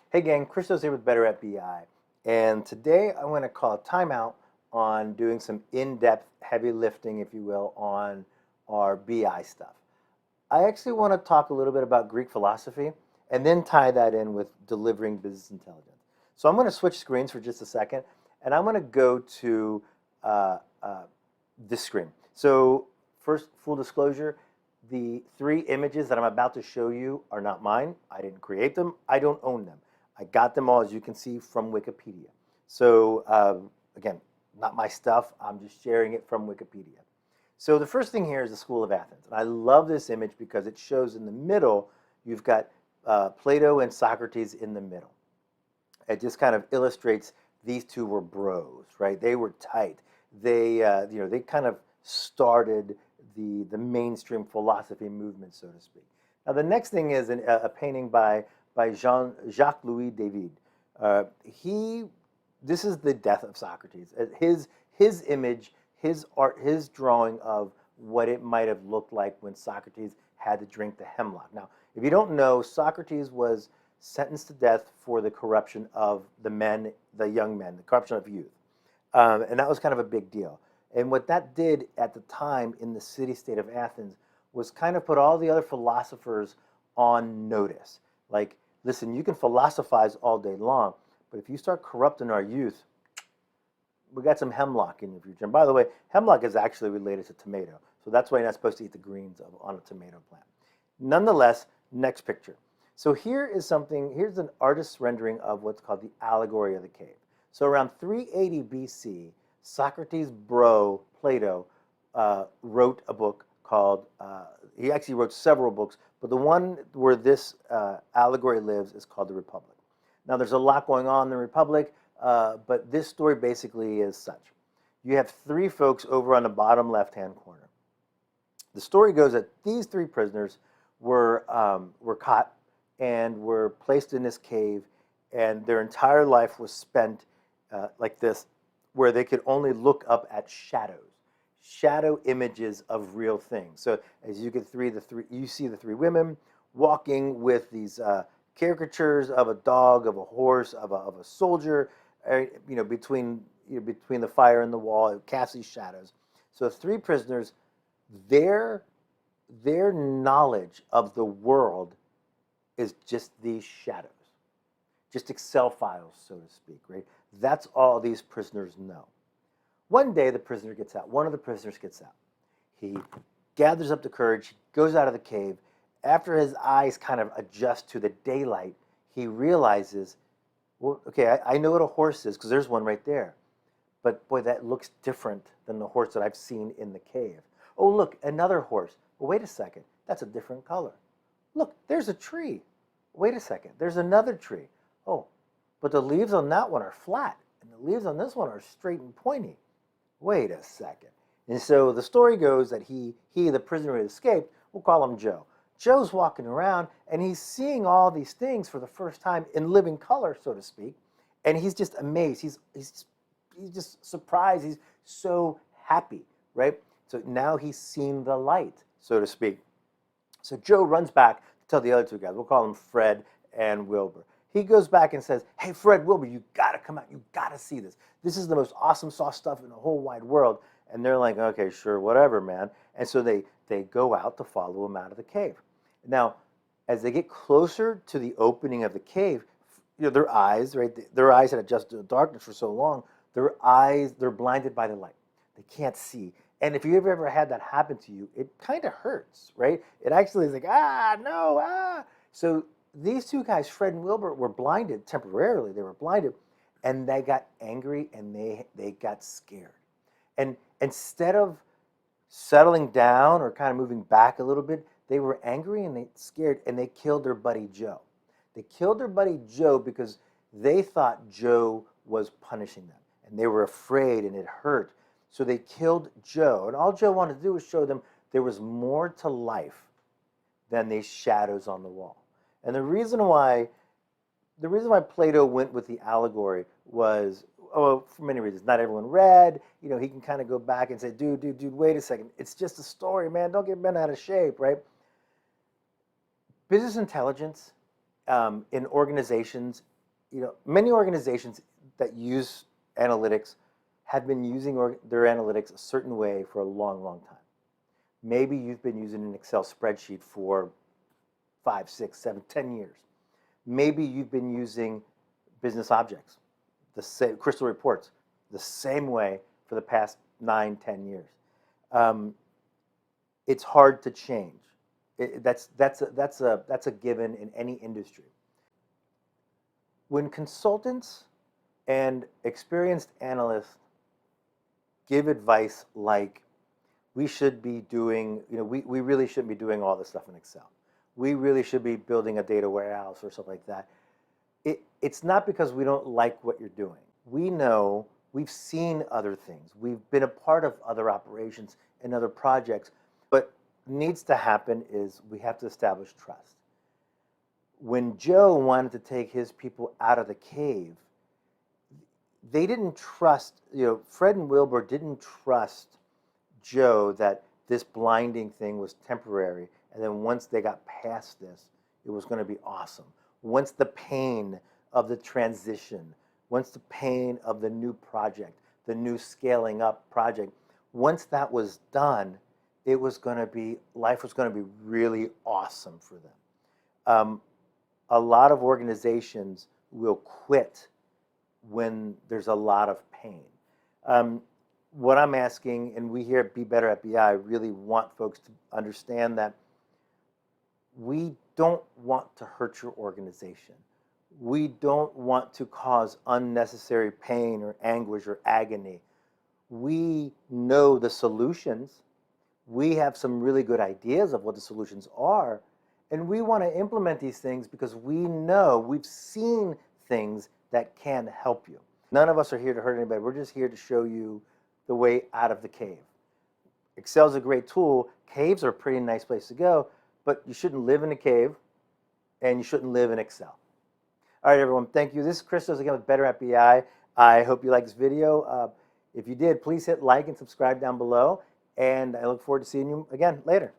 Hey gang, Christos here with Better at BI, and today I'm going to call a timeout on doing some in-depth heavy lifting, if you will, on our BI stuff. I actually want to talk a little bit about Greek philosophy and then tie that in with delivering business intelligence. So I'm going to switch screens for just a second, and I'm going to go to uh, uh, this screen. So first, full disclosure, the three images that I'm about to show you are not mine. I didn't create them. I don't own them. I got them all, as you can see, from Wikipedia. So again, not my stuff. I'm just sharing it from Wikipedia. So the first thing here is the School of Athens. And I love this image because it shows in the middle, you've got Plato and Socrates in the middle. It just kind of illustrates these two were bros, right? They were tight. They kind of started the mainstream philosophy movement, so to speak. Now, the next thing is a painting by Jacques Louis David. This is the Death of Socrates. His image, his art, his drawing of what it might have looked like when Socrates had to drink the hemlock. Now, if you don't know, Socrates was sentenced to death for the corruption of the young men, the corruption of youth. And that was kind of a big deal. And what that did at the time in the city-state of Athens was kind of put all the other philosophers on notice. Like, listen, you can philosophize all day long, but if you start corrupting our youth, we got some hemlock in your future. And by the way, hemlock is actually related to tomato. So that's why you're not supposed to eat the greens on a tomato plant. Nonetheless, next picture. So here's an artist's rendering of what's called the Allegory of the Cave. So around 380 BC, Socrates' bro, Plato, wrote a book called, he actually wrote several books, but the one where this allegory lives is called The Republic. Now, there's a lot going on in the Republic, but this story basically is such. You have three folks over on the bottom left-hand corner. The story goes that these three prisoners were caught and were placed in this cave, and their entire life was spent like this, where they could only look up at shadow images of real things. So as you get you see the three women walking with these caricatures of a dog, of a horse, of a soldier, between the fire and the wall. It casts these shadows. So the three prisoners, their knowledge of the world is just these shadows, just Excel files, so to speak, right? That's all these prisoners know. One day, one of the prisoners gets out. He gathers up the courage, goes out of the cave. After his eyes kind of adjust to the daylight, he realizes, well, okay, I know what a horse is because there's one right there. But boy, that looks different than the horse that I've seen in the cave. Oh, look, another horse. Well, wait a second, that's a different color. Look, there's a tree. Wait a second, there's another tree. Oh, but the leaves on that one are flat, and the leaves on this one are straight and pointy. Wait a second. And so the story goes that the prisoner who escaped, we'll call him Joe. Joe's walking around, and he's seeing all these things for the first time in living color, so to speak, and he's just amazed. He's just surprised. He's so happy, right? So now he's seen the light, so to speak. So Joe runs back to tell the other two guys. We'll call them Fred and Wilbur. He goes back and says, hey, Fred, Wilbur, you got to come out. You got to see this. This is the most awesome sauce stuff in the whole wide world. And they're like, okay, sure, whatever, man. And so they go out to follow him out of the cave. Now, as they get closer to the opening of the cave, their eyes, right? Their eyes had adjusted to the darkness for so long. They're blinded by the light. They can't see. And if you've ever had that happen to you, it kind of hurts, right? It actually is like, no. So these two guys, Fred and Wilbur, were blinded temporarily. They were blinded, and they got angry, and they got scared. And instead of settling down or kind of moving back a little bit, they were angry and they scared, and they killed their buddy Joe. They killed their buddy Joe because they thought Joe was punishing them, and they were afraid, and it hurt. So they killed Joe, and all Joe wanted to do was show them there was more to life than these shadows on the wall. And the reason why Plato went with the allegory was, for many reasons. Not everyone read. He can kind of go back and say, dude, wait a second. It's just a story, man. Don't get bent out of shape, right? Business intelligence in organizations many organizations that use analytics have been using their analytics a certain way for a long, long time. Maybe you've been using an Excel spreadsheet for 5, 6, 7, 10 years. Maybe you've been using business objects, the same crystal reports, the same way for the past 9, 10 years. It's hard to change. That's a given in any industry. When consultants and experienced analysts give advice like, we should be doing, we really shouldn't be doing all this stuff in Excel. We really should be building a data warehouse or something like that. It's not because we don't like what you're doing. We know, we've seen other things. We've been a part of other operations and other projects. What needs to happen is we have to establish trust. When Joe wanted to take his people out of the cave, they didn't trust, Fred and Wilbur didn't trust Joe that this blinding thing was temporary, and then once they got past this, it was going to be awesome. Once the pain of the transition, once the pain of the new project, the new scaling up project, once that was done, it was going to be, life was going to be really awesome for them. A lot of organizations will quit when there's a lot of pain. What I'm asking, and we here at Be Better at BI really want folks to understand that we don't want to hurt your organization. We don't want to cause unnecessary pain or anguish or agony. We know the solutions. We have some really good ideas of what the solutions are, and we want to implement these things because we know, we've seen things that can help you. None of us are here to hurt anybody. We're just here to show you the way out of the cave. Excel's a great tool. Caves are a pretty nice place to go, but you shouldn't live in a cave, and you shouldn't live in Excel. All right, everyone, thank you. This is Christos again with Better at BI. I hope you liked this video. If you did, please hit like and subscribe down below, and I look forward to seeing you again later.